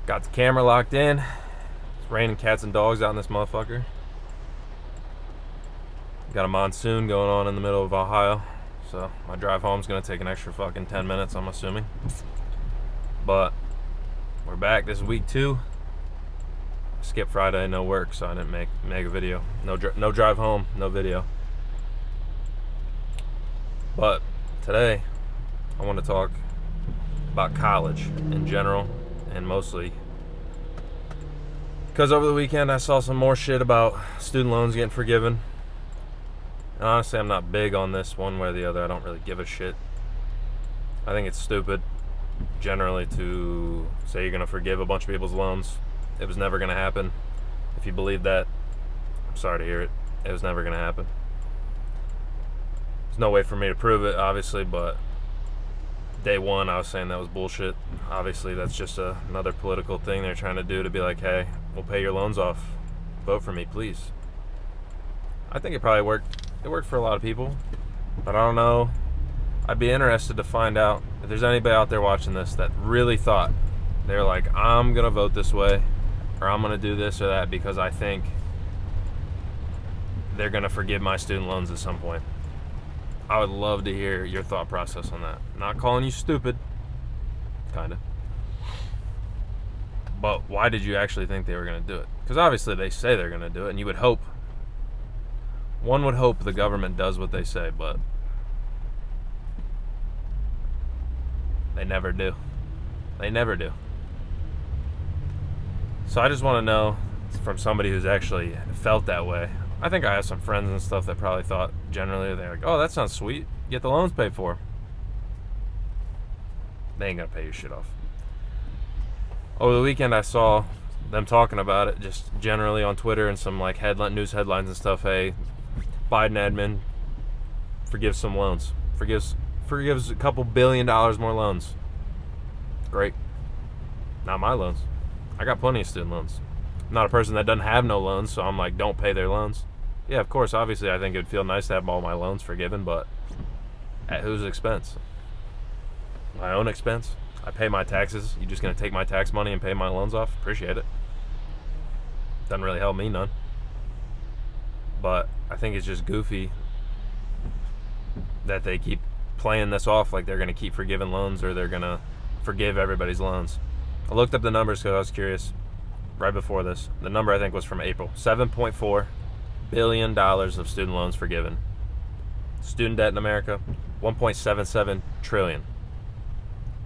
Got the camera locked in. It's raining cats and dogs out in this motherfucker. Got a monsoon going on in the middle of Ohio. So my drive home is going to take an extra fucking 10 minutes, I'm assuming. But we're back. This is week 2. Skip Friday, no work, so I didn't make a video. No drive home, no video. But today, I want to talk about college in general, and mostly because over the weekend I saw some more shit about student loans getting forgiven. And honestly, I'm not big on this one way or the other. I don't really give a shit. I think it's stupid, generally, to say you're going to forgive a bunch of people's loans. It was never going to happen. If you believe that, I'm sorry to hear it. It was never going to happen. There's no way for me to prove it, obviously, but day one I was saying that was bullshit. Obviously, that's just another political thing they're trying to do to be like, hey, we'll pay your loans off. Vote for me, please. I think it probably worked. It worked for a lot of people, but I don't know. I'd be interested to find out if there's anybody out there watching this that really thought they're like, I'm going to vote this way, or I'm going to do this or that because I think they're going to forgive my student loans at some point. I would love to hear your thought process on that. Not calling you stupid, kind of. But why did you actually think they were going to do it? Because obviously they say they're going to do it, and you would hope. One would hope the government does what they say, but they never do. They never do. So I just want to know from somebody who's actually felt that way. I think I have some friends and stuff that probably thought generally, they're like, oh, that sounds sweet. Get the loans paid for. They ain't going to pay your shit off. Over the weekend, I saw them talking about it just generally on Twitter and some like news headlines and stuff. Hey, Biden admin forgives some loans. Forgives a couple $1 billion more loans. Great. Not my loans. I got plenty of student loans. I'm not a person that doesn't have no loans, so I'm like, don't pay their loans. Yeah, of course, obviously, I think it would feel nice to have all my loans forgiven, but at whose expense? My own expense? I pay my taxes. You just gonna take my tax money and pay my loans off? Appreciate it. Doesn't really help me none. But I think it's just goofy that they keep playing this off like they're gonna keep forgiving loans or they're gonna forgive everybody's loans. I looked up the numbers because I was curious right before this. The number I think was from April. $7.4 billion of student loans forgiven. Student debt in America, $1.77 trillion.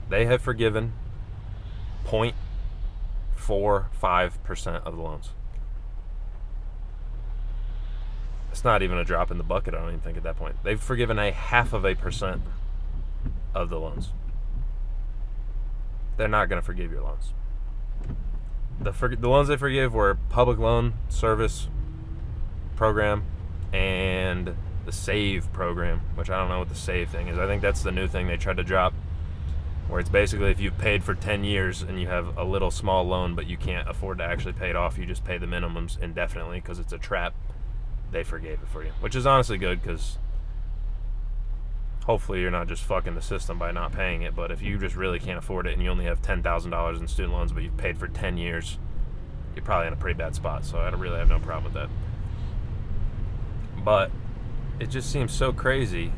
They have forgiven 0.45% of the loans. It's not even a drop in the bucket, I don't even think, at that point. They've forgiven 0.5% of the loans. They're not going to forgive your loans. The loans they forgive were public loan service program and the SAVE program, which I don't know what the SAVE thing is. I think that's the new thing they tried to drop, where it's basically if you've paid for 10 years and you have a little small loan but you can't afford to actually pay it off, you just pay the minimums indefinitely because it's a trap. They forgave it for you, which is honestly good because hopefully you're not just fucking the system by not paying it. But if you just really can't afford it and you only have $10,000 in student loans but you've paid for 10 years, you're probably in a pretty bad spot. So I really have no problem with that. But it just seems so crazy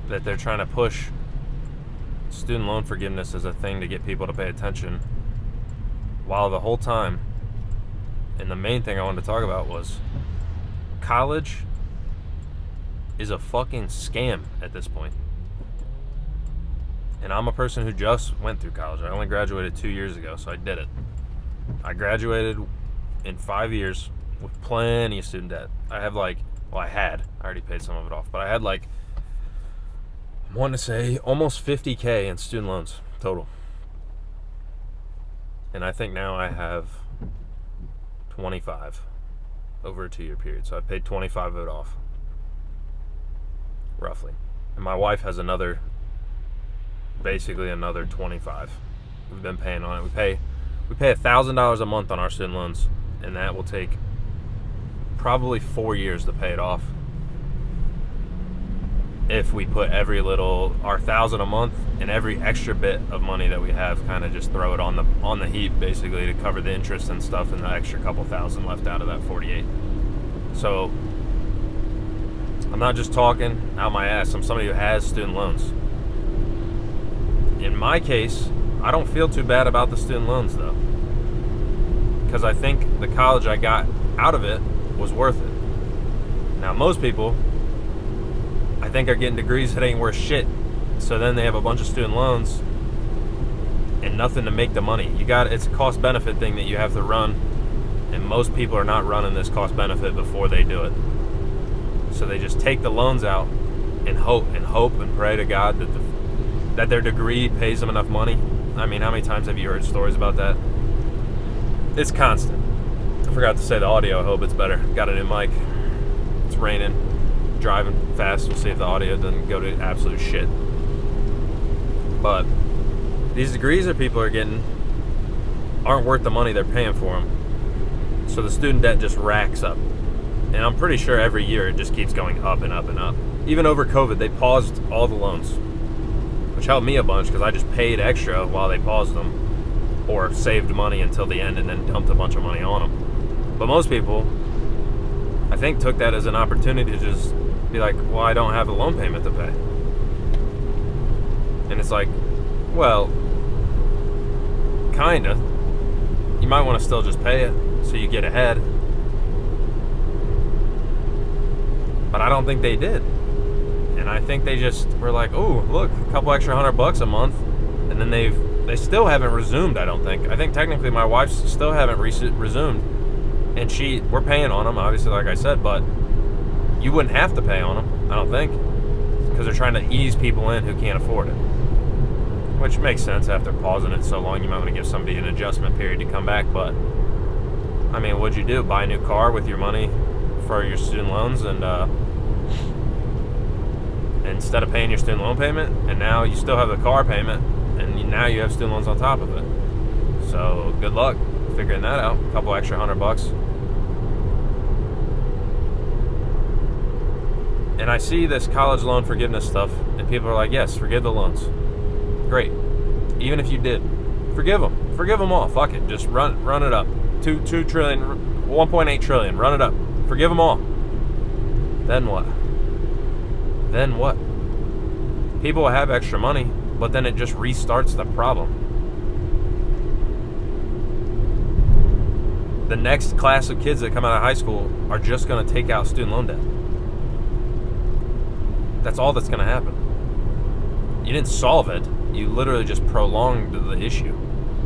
that they're trying to push student loan forgiveness as a thing to get people to pay attention, while the whole time, and the main thing I wanted to talk about was college is a fucking scam at this point. And I'm a person who just went through college. I only graduated 2 years ago, so I did it. I graduated in 5 years with plenty of student debt. I already paid some of it off, but I had I want to say almost $50,000 in student loans total. And I think now I have 25 over a 2-year period. So I paid 25 of it off, roughly. And my wife has basically another 25 we've been paying on it. We pay $1,000 a month on our student loans, and that will take probably 4 years to pay it off. if we put our $1,000 a month and every extra bit of money that we have, kind of just throw it on the heap, basically, to cover the interest and stuff, and the extra couple thousand left out of that 48. So I'm not just talking out my ass. I'm somebody who has student loans. In my case, I don't feel too bad about the student loans, though, because I think the college I got out of it was worth it. Now, most people, I think, are getting degrees that ain't worth shit, so then they have a bunch of student loans and nothing to make the money. It's a cost-benefit thing that you have to run, and most people are not running this cost-benefit before they do it. So they just take the loans out and hope and pray to God that their degree pays them enough money. I mean, how many times have you heard stories about that? It's constant. I forgot to say the audio. I hope it's better. Got a new mic. It's raining. Driving fast. We'll see if the audio doesn't go to absolute shit. But these degrees that people are getting aren't worth the money they're paying for them. So the student debt just racks up. And I'm pretty sure every year it just keeps going up and up and up. Even over COVID, they paused all the loans, which helped me a bunch because I just paid extra while they paused them, or saved money until the end and then dumped a bunch of money on them. But most people, I think, took that as an opportunity to just be like, well, I don't have a loan payment to pay. And it's like, well, kinda. You might want to still just pay it so you get ahead. But I don't think they did. And I think they just were like, oh, look, a couple extra $100 a month. And then they still haven't resumed, I don't think. I think technically my wife's still haven't resumed. And we're paying on them, obviously, like I said, but you wouldn't have to pay on them, I don't think. Because they're trying to ease people in who can't afford it. Which makes sense after pausing it so long. You might want to give somebody an adjustment period to come back. But, I mean, what'd you do? Buy a new car with your money for your student loans, and instead of paying your student loan payment, and now you still have the car payment, and now you have student loans on top of it. So good luck figuring that out. A couple extra $100. And I see this college loan forgiveness stuff, and people are like, yes, forgive the loans. Great. Even if you did, forgive them all. Fuck it, just run it up. 2 trillion, 1.8 trillion, run it up. Forgive them all. Then what? People will have extra money, but then it just restarts the problem. The next class of kids that come out of high school are just going to take out student loan debt. That's all that's going to happen. You didn't solve it. You literally just prolonged the issue.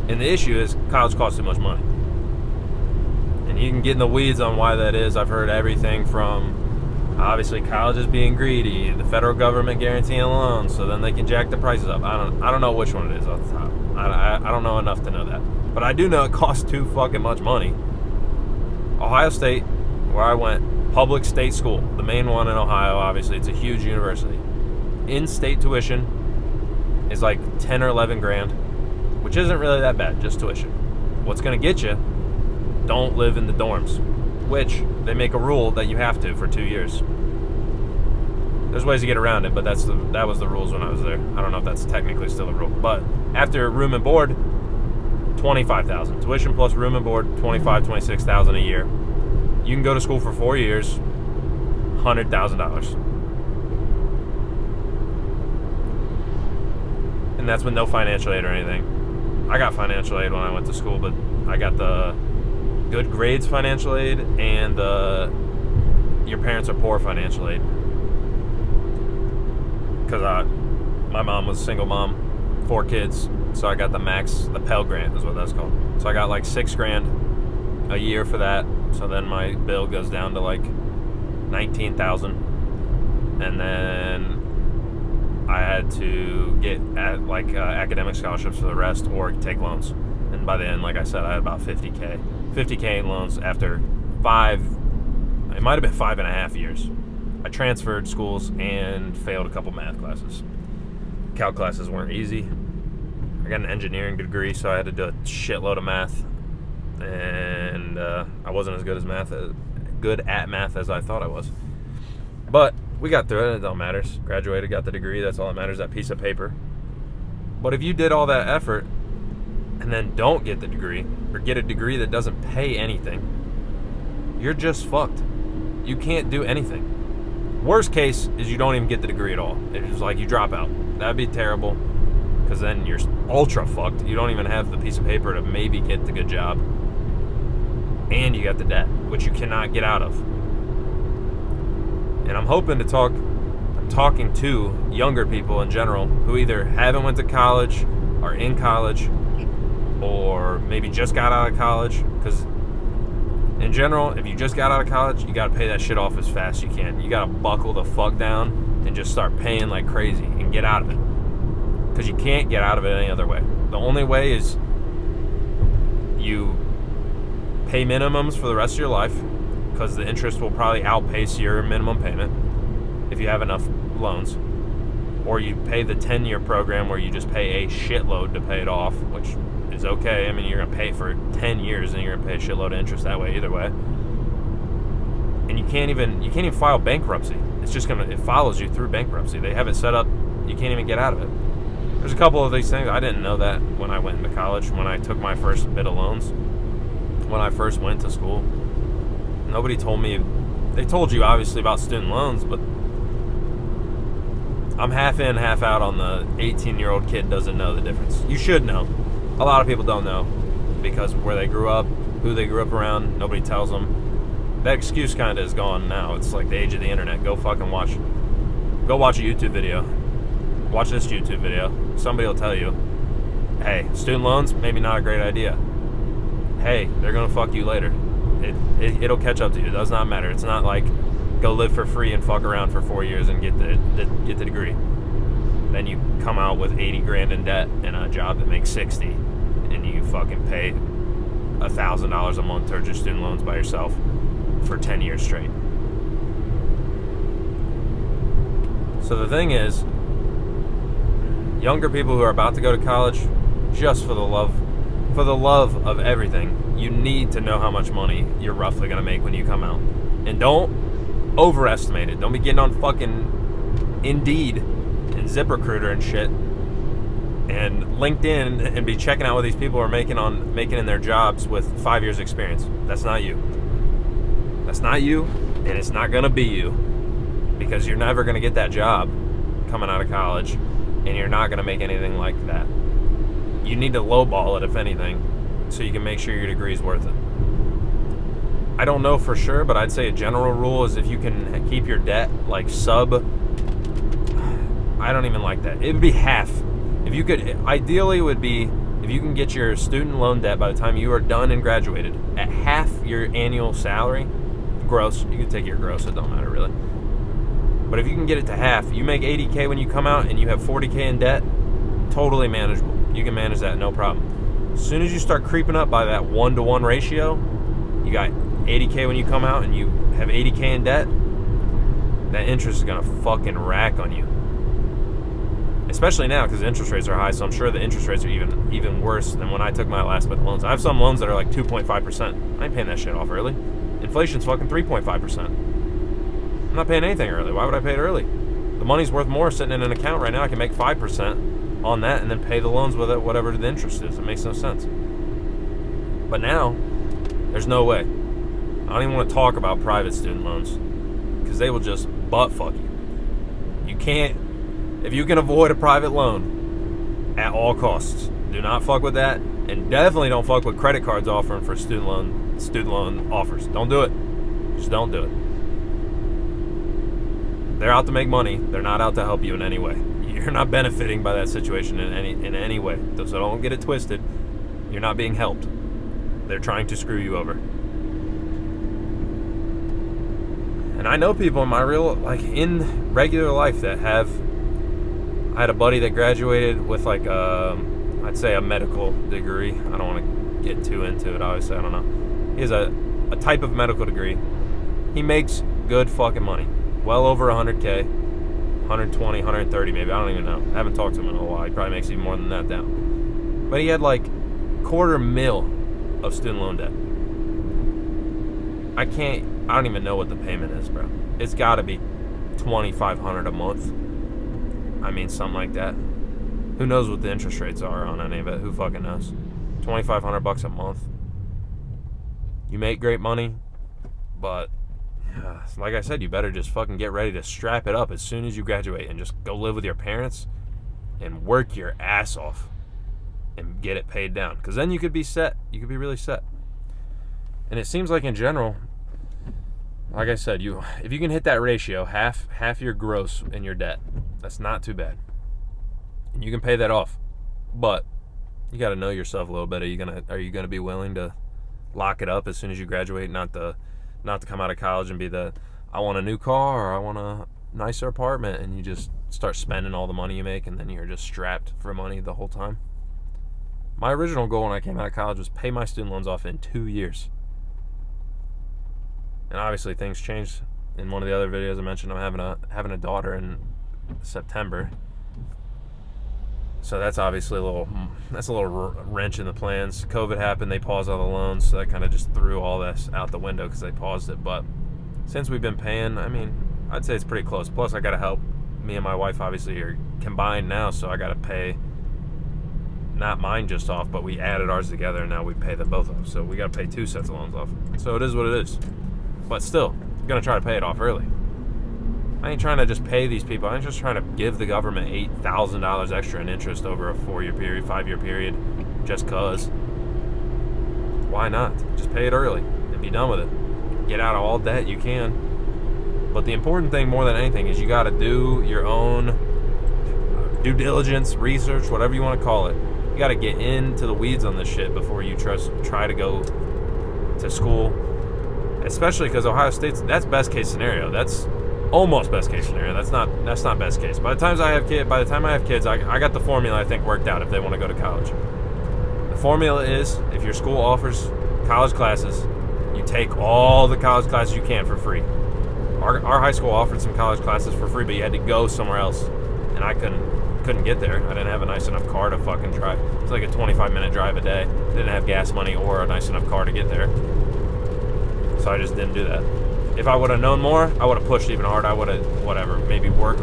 And the issue is college costs too much money. And you can get in the weeds on why that is. I've heard everything from, obviously, colleges being greedy, the federal government guaranteeing loans, so then they can jack the prices up. I don't know which one it is off the top. I don't know enough to know that. But I do know it costs too fucking much money. Ohio State, where I went, public state school, the main one in Ohio, obviously, it's a huge university. In-state tuition is like 10 or 11 grand, which isn't really that bad, just tuition. What's going to get you, don't live in the dorms, which they make a rule that you have to for 2 years. There's ways to get around it, but that was the rules when I was there. I don't know if that's technically still a rule, but after room and board, $25,000. Tuition plus room and board, $25,000, $26,000 a year. You can go to school for 4 years, $100,000. And that's with no financial aid or anything. I got financial aid when I went to school, but I got the good grades financial aid and the your parents are poor financial aid. Because my mom was a single mom, 4 kids, so I got the Pell Grant is what that's called. So I got like $6,000 a year for that. So then my bill goes down to like $19,000, and then I had to get academic scholarships for the rest or take loans. And by the end, like I said, I had about $50K in loans after it might have been 5.5 years. I transferred schools and failed a couple math classes. Calc classes weren't easy. I got an engineering degree, so I had to do a shitload of math, and I wasn't as good at math as I thought I was. But we got through it. It don't matter. Graduated, got the degree. That's all that matters, that piece of paper. But if you did all that effort and then don't get the degree, or get a degree that doesn't pay anything, you're just fucked. You can't do anything. Worst case is you don't even get the degree at all. It's like you drop out. That'd be terrible, because then you're ultra fucked. You don't even have the piece of paper to maybe get the good job. And you got the debt, which you cannot get out of. And I'm talking to younger people in general who either haven't went to college, are in college, or maybe just got out of college. Because in general, if you just got out of college, you got to pay that shit off as fast as you can. You got to buckle the fuck down and just start paying like crazy and get out of it. Because you can't get out of it any other way. The only way is you pay minimums for the rest of your life, because the interest will probably outpace your minimum payment if you have enough loans. Or you pay the 10-year program where you just pay a shitload to pay it off, which is okay. I mean, you're going to pay for 10 years and you're going to pay a shitload of interest that way either way. And you can't even file bankruptcy. It's just it follows you through bankruptcy. They have it set up, you can't even get out of it. There's a couple of these things. I didn't know that when I went into college, when I took my first bit of loans, when I first went to school. Nobody told me. They told you obviously about student loans, but I'm half in, half out on the 18-year-old kid doesn't know the difference. You should know. A lot of people don't know because where they grew up, who they grew up around, nobody tells them. That excuse kind of is gone now. It's like the age of the internet. Go watch a YouTube video. Watch this YouTube video. Somebody will tell you, hey, student loans, maybe not a great idea. Hey, they're going to fuck you later. It'll catch up to you. It does not matter. It's not like go live for free and fuck around for 4 years and get the degree. Then you come out with 80 grand in debt and a job that makes 60, and you fucking pay $1,000 a month towards your student loans by yourself for 10 years straight. So the thing is, younger people who are about to go to college, just for the love of everything, you need to know how much money you're roughly going to make when you come out. And don't overestimate it. Don't be getting on fucking Indeed and ZipRecruiter and shit and LinkedIn and be checking out what these people are making in their jobs with 5 years experience. That's not you. That's not you, and it's not going to be you, because you're never going to get that job coming out of college, and you're not going to make anything like that. You need to lowball it, if anything, so you can make sure your degree is worth it. I don't know for sure, but I'd say a general rule is if you can keep your debt like I don't even like that. It would be half. If you could, ideally it would be if you can get your student loan debt by the time you are done and graduated at half your annual salary, gross. You can take your gross, it don't matter really. But if you can get it to half, you make $80K when you come out and you have $40K in debt, totally manageable. You can manage that, no problem. As soon as you start creeping up by that 1-to-1 ratio, you got $80K when you come out and you have $80K in debt, that interest is going to fucking rack on you. Especially now because the interest rates are high, so I'm sure the interest rates are even worse than when I took my last bit of loans. I have some loans that are like 2.5%. I ain't paying that shit off early. Inflation's fucking 3.5%. I'm not paying anything early. Why would I pay it early? The money's worth more sitting in an account right now. I can make 5% on that and then pay the loans with it, whatever the interest is. It makes no sense. But now, there's no way. I don't even want to talk about private student loans because they will just butt fuck you. You can't. If you can avoid a private loan at all costs, do not fuck with that, and definitely don't fuck with credit cards offering for student loan offers. Don't do it. Just don't do it. They're out to make money. They're not out to help you in any way. You're not benefiting by that situation in any way. So don't get it twisted. You're not being helped. They're trying to screw you over. And I know people in my in regular life that have. I had a buddy that graduated with I'd say a medical degree. I don't want to get too into it, obviously. I don't know. He has a type of medical degree. He makes good fucking money. Well over 100K, 120, 130 maybe. I don't even know. I haven't talked to him in a while. He probably makes even more than that now. But he had $250,000 of student loan debt. I don't even know what the payment is, bro. It's got to be $2,500 a month. I mean, something like that. Who knows what the interest rates are on any of it? Who fucking knows? $2,500 a month. You make great money, but like I said, you better just fucking get ready to strap it up as soon as you graduate and just go live with your parents and work your ass off and get it paid down. Because then you could be set. You could be really set. And it seems like in general, like I said, if you can hit that ratio, half your gross in your debt, that's not too bad. And you can pay that off. But you got to know yourself a little bit. Are you gonna be willing to lock it up as soon as you graduate, not to come out of college and be I want a new car or I want a nicer apartment, and you just start spending all the money you make and then you're just strapped for money the whole time. My original goal when I came out of college was pay my student loans off in 2 years. And obviously things changed. In one of the other videos I mentioned I'm having a daughter in September. So that's obviously a little wrench in the plans. COVID happened, they paused all the loans, so that kind of just threw all this out the window because they paused it. But since we've been paying, I mean, I'd say it's pretty close. Plus I got to help. Me and my wife obviously are combined now, so I got to pay, not mine just off, but we added ours together and now we pay them both off. So we got to pay 2 sets of loans off. So it is what it is. But still, I'm going to try to pay it off early. I ain't trying to just pay these people. I'm just trying to give the government $8,000 extra in interest over a 4-year period, 5-year period, just cause. Why not? Just pay it early and be done with it. Get out of all debt you can. But the important thing more than anything is you got to do your own due diligence, research, whatever you want to call it. You got to get into the weeds on this shit before you try to go to school. Especially because Ohio State's, that's best case scenario. That's almost best case scenario. That's not best case. By the time I have kids, I got the formula I think worked out if they want to go to college. The formula is if your school offers college classes, you take all the college classes you can for free. Our high school offered some college classes for free, but you had to go somewhere else, and I couldn't get there. I didn't have a nice enough car to fucking drive. It's like a 25-minute drive a day. Didn't have gas money or a nice enough car to get there, so I just didn't do that. If I would have known more, I would have pushed even harder. I would have, maybe worked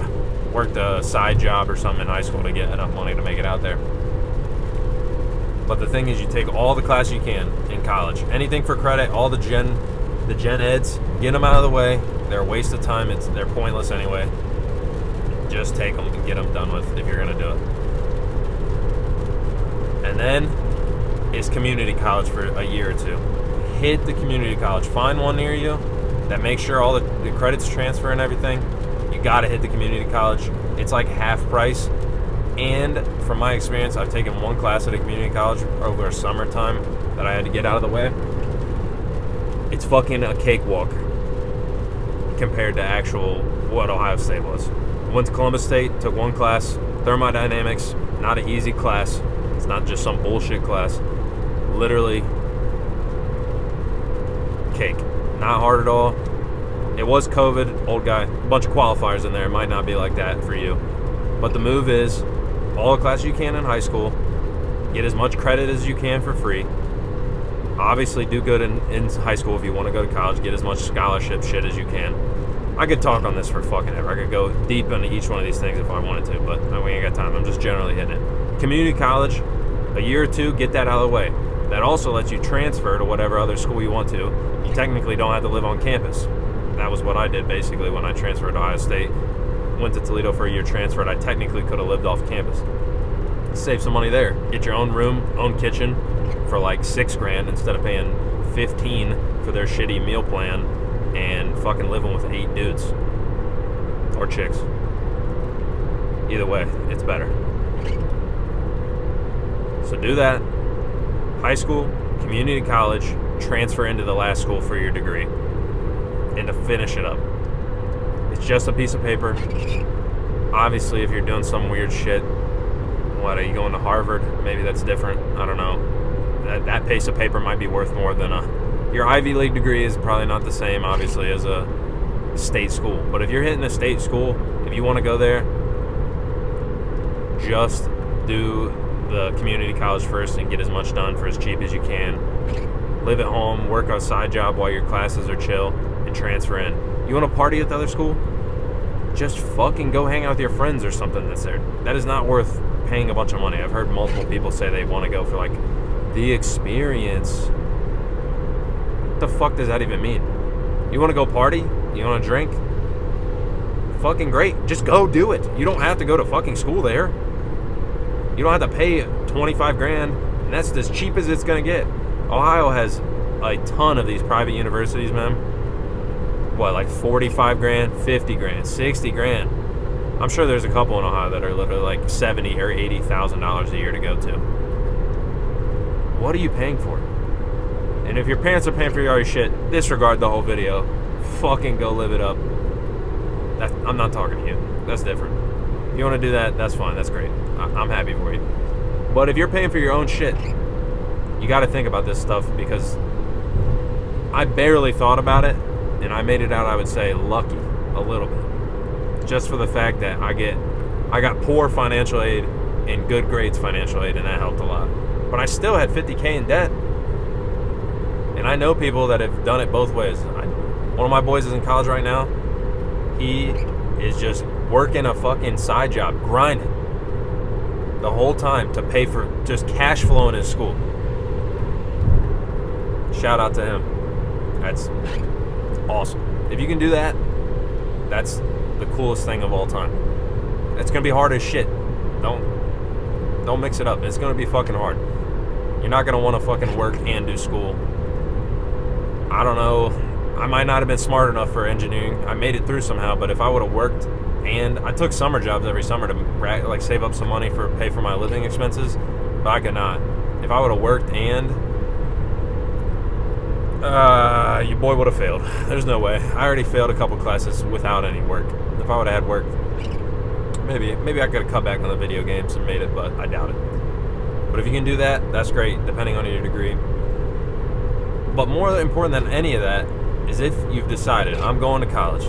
a side job or something in high school to get enough money to make it out there. But the thing is, you take all the classes you can in college. Anything for credit, all the gen eds, get them out of the way. They're a waste of time. They're pointless anyway. Just take them and get them done with if you're going to do it. And then is community college for a year or two. Hit the community college. Find one near you that makes sure all the credits transfer and everything. You got to hit the community college. It's like half price. And from my experience, I've taken one class at a community college over a summertime that I had to get out of the way. It's fucking a cakewalk compared to actual what Ohio State was. Went to Columbus State, took one class, thermodynamics, not an easy class. It's not just some bullshit class. Literally cake. Not hard at all. It was COVID, old guy, a bunch of qualifiers in there. It might not be like that for you. But the move is all the classes you can in high school, get as much credit as you can for free. Obviously do good in high school if you want to go to college, get as much scholarship shit as you can. I could talk on this for fucking ever. I could go deep into each one of these things if I wanted to, but we ain't got time. I'm just generally hitting it. Community college, a year or two, get that out of the way. That also lets you transfer to whatever other school you want to. You technically don't have to live on campus. That was what I did basically when I transferred to Ohio State. Went to Toledo for a year, transferred. I technically could have lived off campus. Save some money there. Get your own room, own kitchen for like $6,000 instead of paying $15,000 for their shitty meal plan and fucking living with 8 dudes or chicks. Either way, it's better. So do that. High school, community college, transfer into the last school for your degree and to finish it up. It's just a piece of paper. Obviously, if you're doing some weird shit, what, are you going to Harvard? Maybe that's different. I don't know. That piece of paper might be worth more than your Ivy League degree is probably not the same, obviously, as a state school. But if you're hitting a state school, if you want to go there, just do the community college first and get as much done for as cheap as you can. Live at home, work a side job while your classes are chill, and transfer in. You want to party at the other school? just fucking go hang out with your friends or something that's there. That is not worth paying a bunch of money. I've heard multiple people say they want to go for like the experience. What the fuck does that even mean? You want to go party? You want to drink? Fucking great. Just go do it. You don't have to go to fucking school there. You don't have to pay 25 grand, and that's as cheap as it's going to get. Ohio has a ton of these private universities, man. What, like 45 grand, 50 grand, 60 grand? I'm sure there's a couple in Ohio that are literally like $70,000 or $80,000 a year to go to. What are you paying for? And if your parents are paying for your shit, disregard the whole video. Fucking go live it up. I'm not talking to you. That's different. If you want to do that, that's fine. That's great. I'm happy for you. But if you're paying for your own shit, you got to think about this stuff, because I barely thought about it, and I made it out, I would say, lucky a little bit. Just for the fact that I got poor financial aid and good grades financial aid, and that helped a lot. But I still had $50K in debt. And I know people that have done it both ways. One of my boys is in college right now. He is just working a fucking side job, grinding the whole time to pay for just cash flow in his school. Shout out to him. That's awesome. If you can do that, that's the coolest thing of all time. It's gonna be hard as shit. Don't mix it up. It's gonna be fucking hard. You're not gonna want to fucking work and do school. I don't know. I might not have been smart enough for engineering. I made it through somehow, but if I would have worked, and I took summer jobs every summer to like save up some money for pay for my living expenses, but I could not. If I would have worked and your boy would have failed. There's no way. I already failed a couple classes without any work. If I would have had work, maybe I could have cut back on the video games and made it, but I doubt it. But if you can do that, that's great, depending on your degree. But more important than any of that is if you've decided, I'm going to college.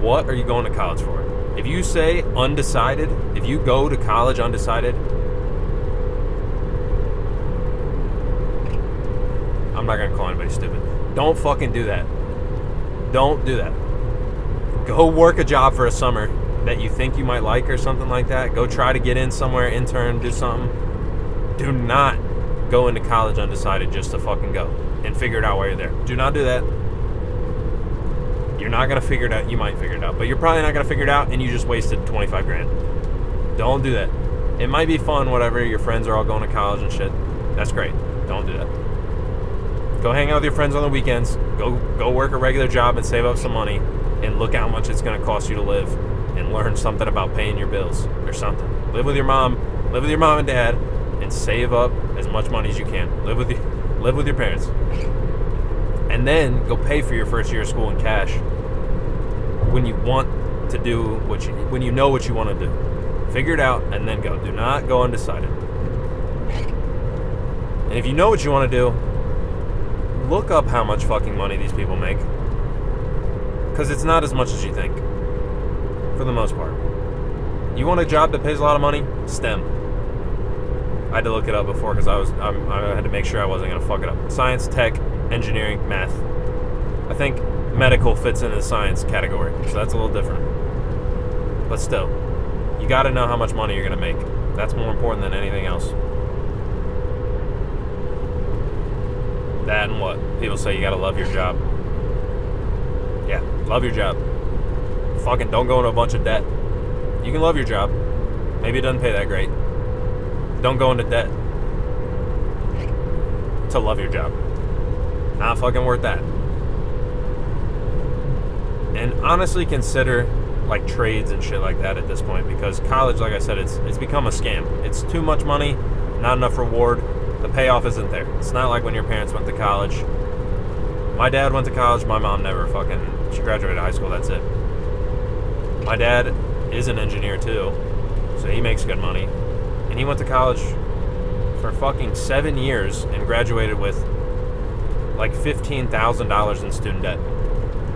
What are you going to college for? If you say undecided, if you go to college undecided, I'm not going to call anybody stupid. Don't fucking do that. Don't do that. Go work a job for a summer that you think you might like or something like that. Go try to get in somewhere, intern, do something. Do not go into college undecided just to fucking go and figure it out while you're there. Do not do that. You're not going to figure it out. You might figure it out, but you're probably not going to figure it out, and you just wasted 25 grand. Don't do that. It might be fun, whatever. Your friends are all going to college and shit. That's great. Don't do that. Go hang out with your friends on the weekends. Go work a regular job and save up some money, and look how much it's going to cost you to live, and learn something about paying your bills or something. Live with your mom and dad, and save up as much money as you can. Live with your parents. And then go pay for your first year of school in cash when you want to do when you know what you want to do. Figure it out and then go. Do not go undecided. And if you know what you want to do, look up how much fucking money these people make. Because it's not as much as you think. For the most part. You want a job that pays a lot of money? STEM. I had to look it up before because I had to make sure I wasn't going to fuck it up. Science, tech, engineering, math. I think medical fits in the science category, so that's a little different. But still, you got to know how much money you're going to make. That's more important than anything else. That and what? People say you got to love your job. Yeah, love your job. Fucking don't go into a bunch of debt. You can love your job. Maybe it doesn't pay that great. Don't go into debt to love your job. Not fucking worth that. And honestly consider like trades and shit like that at this point, because college, like I said, it's become a scam. It's too much money, not enough reward. The payoff isn't there. It's not like when your parents went to college. My dad went to college, my mom never fucking, she graduated high school, that's it. My dad is an engineer too, so he makes good money. And he went to college for fucking 7 years and graduated with like $15,000 in student debt.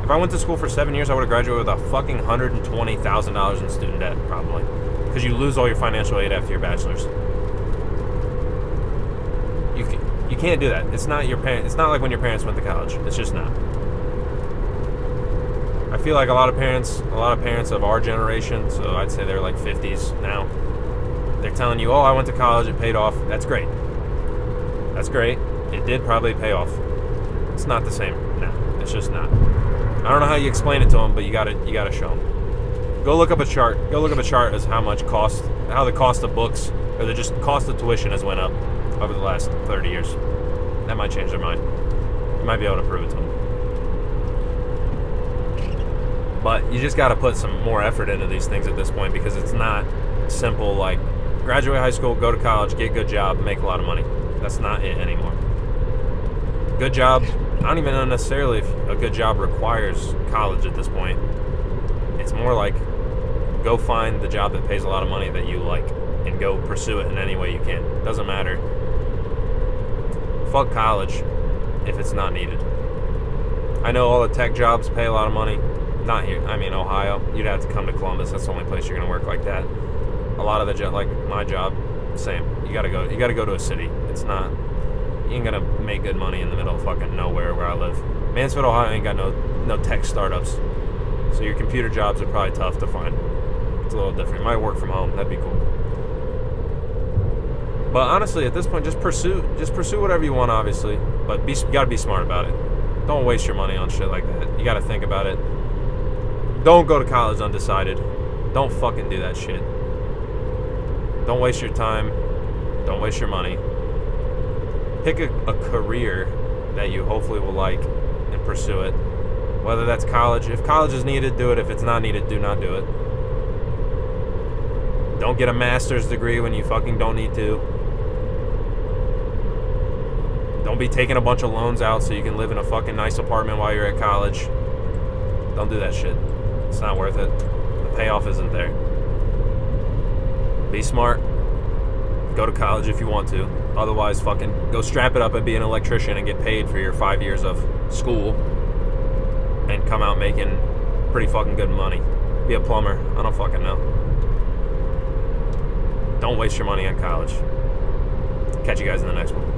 If I went to school for 7 years, I would have graduated with a fucking $120,000 in student debt, probably. Because you lose all your financial aid after your bachelor's. You can't do that. It's not your parents. It's not like when your parents went to college. It's just not. I feel like a lot of parents of our generation, so I'd say they're like 50s now, they're telling you, oh, I went to college, it paid off. That's great. That's great. It did probably pay off. It's not the same. No, it's just not. I don't know how you explain it to them, but you gotta show them. Go look up a chart. Go look up a chart as how the cost of books, or the just cost of tuition has went up over the last 30 years. That might change their mind. You might be able to prove it to them. But you just got to put some more effort into these things at this point, because it's not simple like graduate high school, go to college, get a good job, make a lot of money. That's not it anymore. Good job, I don't even know necessarily if a good job requires college at this point. It's more like go find the job that pays a lot of money that you like and go pursue it in any way you can. Doesn't matter. Fuck college if it's not needed. I know all the tech jobs pay a lot of money. Not here. I mean, Ohio. You'd have to come to Columbus. That's the only place you're gonna work like that. A lot of the like my job, same. You gotta go to a city. It's not. You ain't gonna make good money in the middle of fucking nowhere where I live. Mansfield, Ohio ain't got no tech startups. So your computer jobs are probably tough to find. It's a little different. You might work from home. That'd be cool. But honestly, at this point, just pursue whatever you want. Obviously, but you gotta be smart about it. Don't waste your money on shit like that. You gotta think about it. Don't go to college undecided. Don't fucking do that shit. Don't waste your time. Don't waste your money. Pick a career that you hopefully will like and pursue it. Whether that's college. If college is needed, do it. If it's not needed, do not do it. Don't get a master's degree when you fucking don't need to. Don't be taking a bunch of loans out so you can live in a fucking nice apartment while you're at college. Don't do that shit. It's not worth it. The payoff isn't there. Be smart. Go to college if you want to. Otherwise, fucking go strap it up and be an electrician and get paid for your 5 years of school and come out making pretty fucking good money. Be a plumber. I don't fucking know. Don't waste your money on college. Catch you guys in the next one.